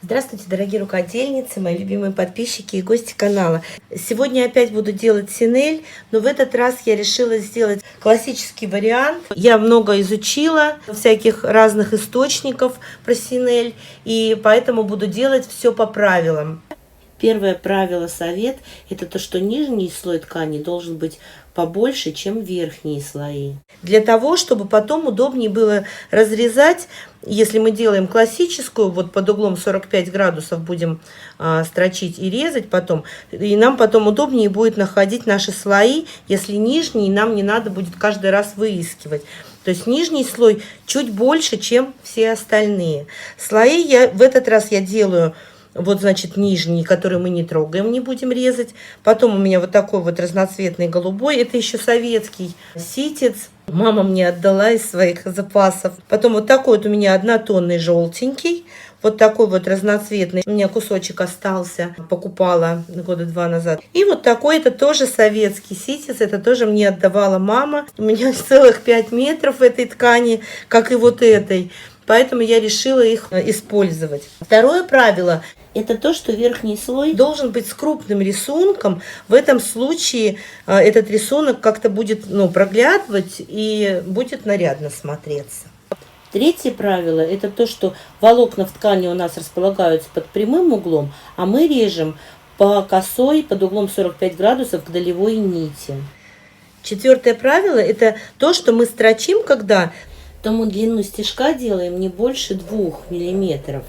Здравствуйте, дорогие рукодельницы, мои любимые подписчики и гости канала. Сегодня опять буду делать синель, но в этот раз я решила сделать классический вариант. Я много изучила всяких разных источников про синель, и поэтому буду делать все по правилам. Первое правило, совет, это то, что нижний слой ткани должен быть побольше, чем верхние слои. Для того, чтобы потом удобнее было разрезать, если мы делаем классическую, вот под углом 45 градусов будем строчить и резать потом, и нам потом удобнее будет находить наши слои, если нижний нам не надо будет каждый раз выискивать. То есть нижний слой чуть больше, чем все остальные. Слои в этот раз я делаю... Вот, значит, нижний, который мы не трогаем, не будем резать. Потом у меня вот такой вот разноцветный голубой. Это еще советский ситец. Мама мне отдала из своих запасов. Потом вот такой вот у меня однотонный желтенький. Вот такой вот разноцветный. У меня кусочек остался. Покупала года 2 назад. И вот такой, это тоже советский ситец. Это тоже мне отдавала мама. У меня целых 5 метров этой ткани, как и вот этой. Поэтому я решила их использовать. Второе правило – это то, что верхний слой должен быть с крупным рисунком. В этом случае этот рисунок как-то будет проглядывать и будет нарядно смотреться. Третье правило – это то, что волокна в ткани у нас располагаются под прямым углом, а мы режем по косой под углом 45 градусов к долевой нити. Четвертое правило – это то, что мы строчим, когда... то мы длину стежка делаем не больше 2 миллиметров.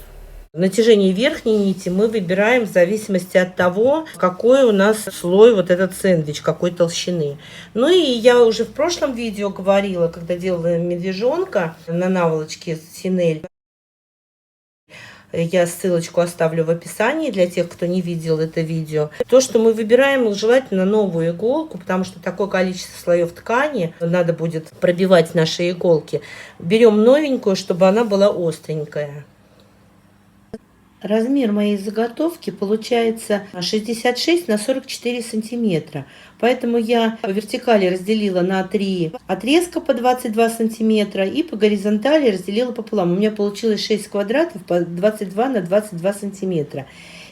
Натяжение верхней нити мы выбираем в зависимости от того, какой у нас слой вот этот сэндвич, какой толщины. Ну и я уже в прошлом видео говорила, когда делала медвежонка на наволочке синель. Я ссылочку оставлю в описании для тех, кто не видел это видео. То, что мы выбираем, желательно новую иголку, потому что такое количество слоев ткани надо будет пробивать наши иголки. Берем новенькую, чтобы она была остренькая. Размер моей заготовки получается 66 на 44 сантиметра. Поэтому я по вертикали разделила на 3 отрезка по 22 сантиметра и по горизонтали разделила пополам. У меня получилось 6 квадратов по 22 на 22 сантиметра.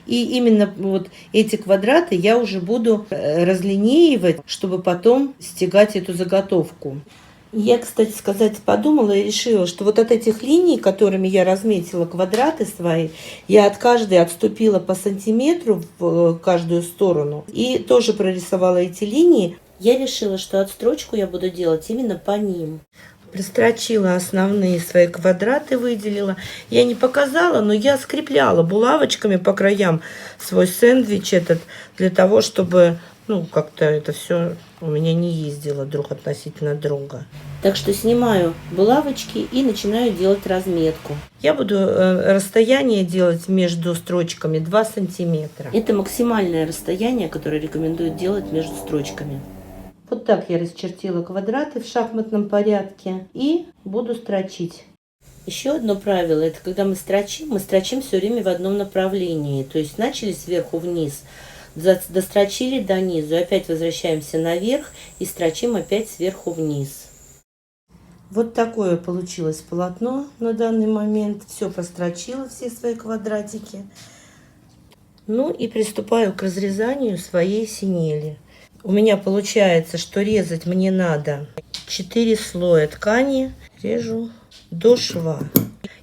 И именно вот эти квадраты я уже буду разлинеивать, чтобы потом стягать эту заготовку. Я, кстати сказать, подумала и решила, что вот от этих линий, которыми я разметила квадраты свои, я от каждой отступила по сантиметру в каждую сторону и тоже прорисовала эти линии. Я решила, что отстрочку я буду делать именно по ним. Пристрочила основные свои квадраты, выделила. Я не показала, но я скрепляла булавочками по краям свой сэндвич этот, для того, чтобы... как-то это все у меня не ездило друг относительно друга. Так что снимаю булавочки и начинаю делать разметку. Я буду расстояние делать между строчками 2 сантиметра. Это максимальное расстояние, которое рекомендуют делать между строчками. Вот так я расчертила квадраты в шахматном порядке и буду строчить. Еще одно правило, это когда мы строчим все время в одном направлении. То есть начали сверху вниз, дострочили до низу, опять возвращаемся наверх и строчим опять сверху вниз. Вот такое получилось полотно на данный момент. Все прострочила, все свои квадратики. Ну и приступаю к разрезанию своей синели. У меня получается, что резать мне надо 4 слоя ткани. Режу до шва.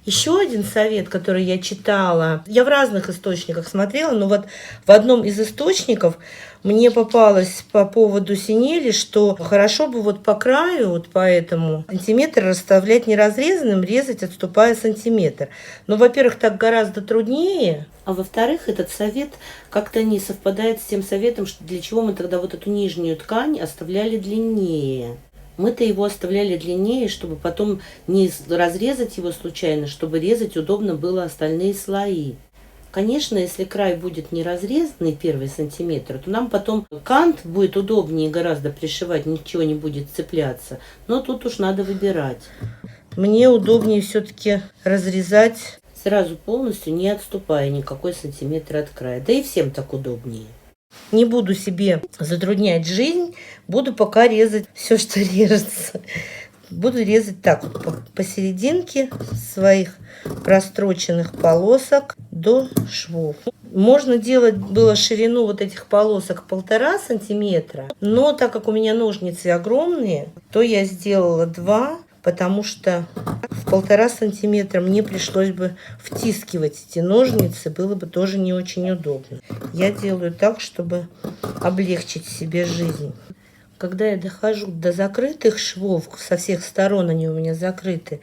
Еще один совет, который я читала, я в разных источниках смотрела, но вот в одном из источников мне попалось по поводу синели, что хорошо бы вот по краю, вот по этому сантиметр расставлять не разрезанным, резать отступая сантиметр. Но, во-первых, так гораздо труднее, а во-вторых, этот совет как-то не совпадает с тем советом, что для чего мы тогда вот эту нижнюю ткань оставляли длиннее. Мы-то его оставляли длиннее, чтобы потом не разрезать его случайно, чтобы резать удобно было остальные слои. Конечно, если край будет не разрезанный первый сантиметр, то нам потом кант будет удобнее гораздо пришивать, ничего не будет цепляться. Но тут уж надо выбирать. Мне удобнее все-таки разрезать сразу полностью, не отступая никакой сантиметр от края. Да и всем так удобнее. Не буду себе затруднять жизнь, буду пока резать все, что режется. буду резать так вот по серединке своих простроченных полосок до швов. Можно делать было ширину вот этих полосок 1,5 сантиметра, но так как у меня ножницы огромные, то я сделала 2, потому что в 1,5 сантиметра мне пришлось бы втискивать эти ножницы, было бы тоже не очень удобно. Я делаю так, чтобы облегчить себе жизнь. Когда я дохожу до закрытых швов, со всех сторон они у меня закрыты,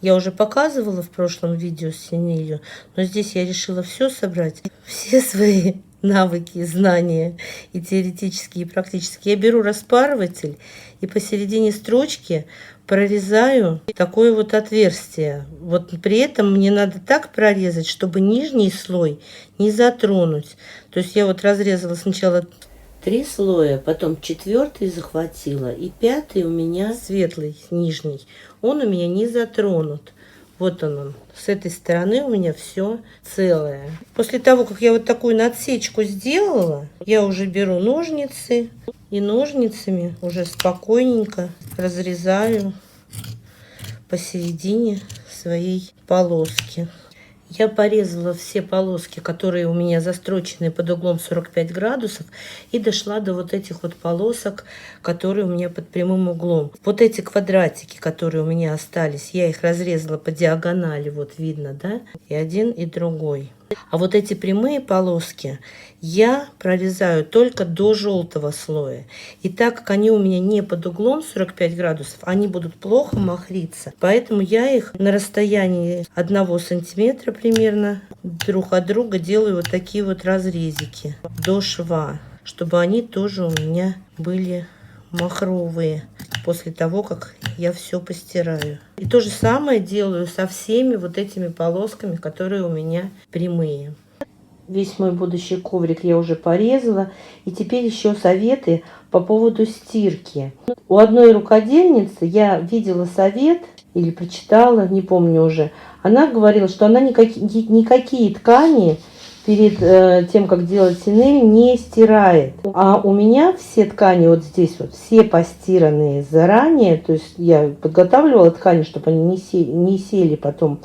я уже показывала в прошлом видео с синелью, но здесь я решила все собрать, все свои навыки, знания, и теоретические, и практические. Я беру распарыватель и посередине строчки прорезаю такое вот отверстие. Вот при этом мне надо так прорезать, чтобы нижний слой не затронуть. То есть я вот разрезала сначала 3 слоя, потом 4-й захватила, и 5-й у меня светлый, нижний. Он у меня не затронут. Вот он. С этой стороны у меня все целое. После того, как я вот такую надсечку сделала, я уже беру ножницы и ножницами уже спокойненько разрезаю посередине своей полоски. Я порезала все полоски, которые у меня застрочены под углом 45 градусов, и дошла до вот этих вот полосок, которые у меня под прямым углом. Вот эти квадратики, которые у меня остались, я их разрезала по диагонали, вот видно, да? И один, и другой. А вот эти прямые полоски я прорезаю только до желтого слоя. И так как они у меня не под углом 45 градусов, они будут плохо махриться. Поэтому я их на расстоянии 1 сантиметра примерно друг от друга делаю вот такие вот разрезики до шва, чтобы они тоже у меня были махровые после того, как я все постираю. И то же самое делаю со всеми вот этими полосками, которые у меня прямые. Весь мой будущий коврик я уже порезала. И теперь еще советы по поводу стирки. У одной рукодельницы я видела совет или прочитала, не помню уже. Она говорила, что она никакие ткани перед тем, как делать синель, не стирает. А у меня все ткани вот здесь вот, все постиранные заранее, то есть я подготавливала ткани, чтобы они не сели потом,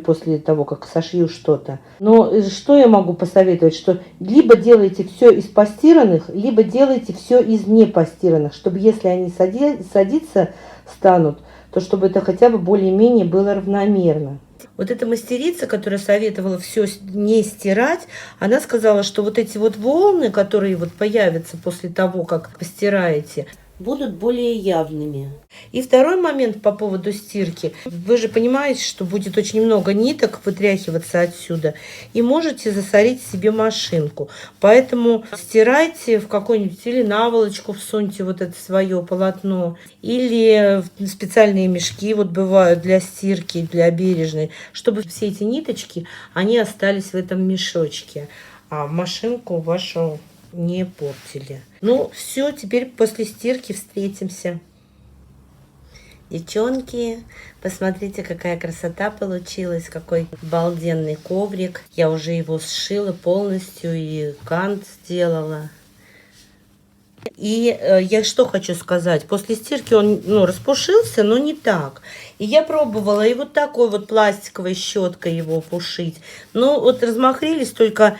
после того, как сошью что-то. Но что я могу посоветовать, что либо делайте все из постиранных, либо делайте все из непостиранных, чтобы если они садиться станут, то чтобы это хотя бы более-менее было равномерно. Вот эта мастерица, которая советовала все не стирать, она сказала, что вот эти вот волны, которые вот появятся после того, как постираете, будут более явными. И второй момент по поводу стирки. Вы же понимаете, что будет очень много ниток вытряхиваться отсюда, и можете засорить себе машинку. Поэтому стирайте в какой-нибудь, или наволочку всуньте вот это свое полотно, или специальные мешки вот бывают для стирки, для бережной, чтобы все эти ниточки, они остались в этом мешочке, а машинку вашу не портили. Ну, все, теперь после стирки встретимся. Девчонки, посмотрите, какая красота получилась, какой обалденный коврик. Я уже его сшила полностью и кант сделала. И я что хочу сказать, после стирки он распушился, но не так. И я пробовала и вот такой вот пластиковой щеткой его пушить. Но вот размахрились только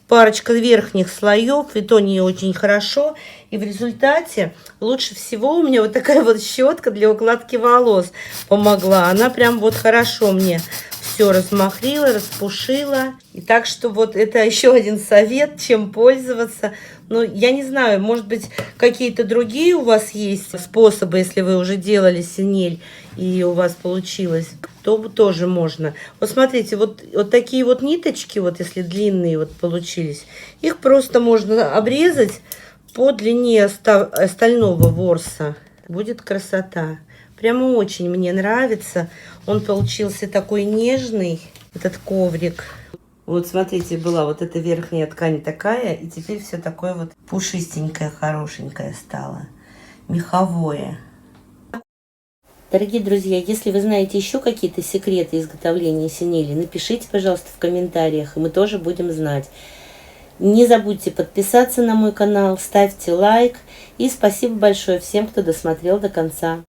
парочка верхних слоев, и то не очень хорошо. И в результате лучше всего у меня вот такая вот щетка для укладки волос помогла. Она прям вот хорошо мне все размахрила, распушила. И так что вот это еще один совет, чем пользоваться. Ну, я не знаю, может быть, какие-то другие у вас есть способы, если вы уже делали синель и у вас получилось, то тоже можно. Вот смотрите, вот такие вот ниточки, вот если длинные вот получились, их просто можно обрезать по длине остального ворса. Будет красота. Прямо очень мне нравится. Он получился такой нежный, этот коврик. Вот смотрите, была вот эта верхняя ткань такая, и теперь все такое вот пушистенькое, хорошенькое стало. Меховое. Дорогие друзья, если вы знаете еще какие-то секреты изготовления синели, напишите, пожалуйста, в комментариях, и мы тоже будем знать. Не забудьте подписаться на мой канал, ставьте лайк. И спасибо большое всем, кто досмотрел до конца.